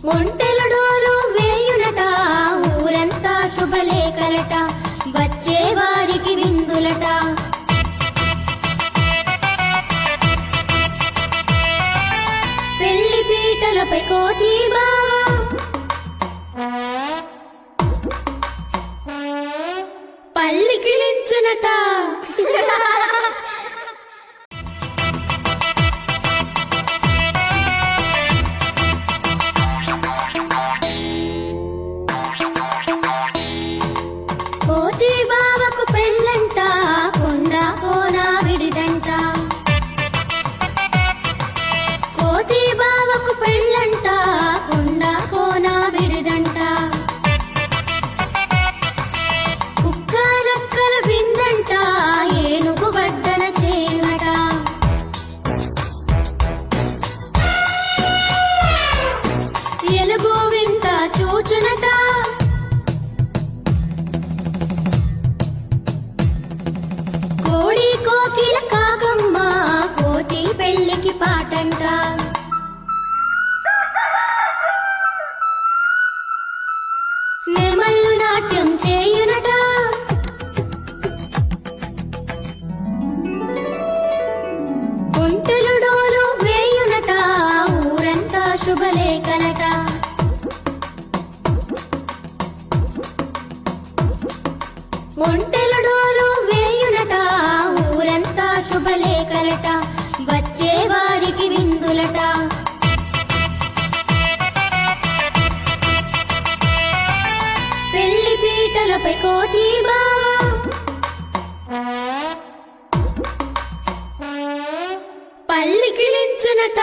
ఒంటెల డోలు వేయునట ఊరంతా శుభలేఖలట వచ్చే వారికి విందులట పెళ్లి పీటలపై కోతి బావా పల్లికిలించునట కోతి బావకు పెళ్ళంట కొండ కోన విడిదంట కోతి బావకు పెళ్ళంట కొండ కోన విడిదంట కుక్క నక్కల విందంట ఏనుగు వడ్డన చేయునట ఎలుగు వింత చూచునట కోడి కోకిల కాకమ్మ కోతి పెళ్ళికి పాటంట నెమళ్ళు నాట్యం చేయునట ఒంటెలు డోలు వేయునట ఊరంతా శుభలేఖలట ఒంటెల డోలు వేయునట ఊరంతా శుభలేఖలట వచ్చే వారికి విందులట పెళ్లి పీటలపై కోతి బావా పల్లికిలించునట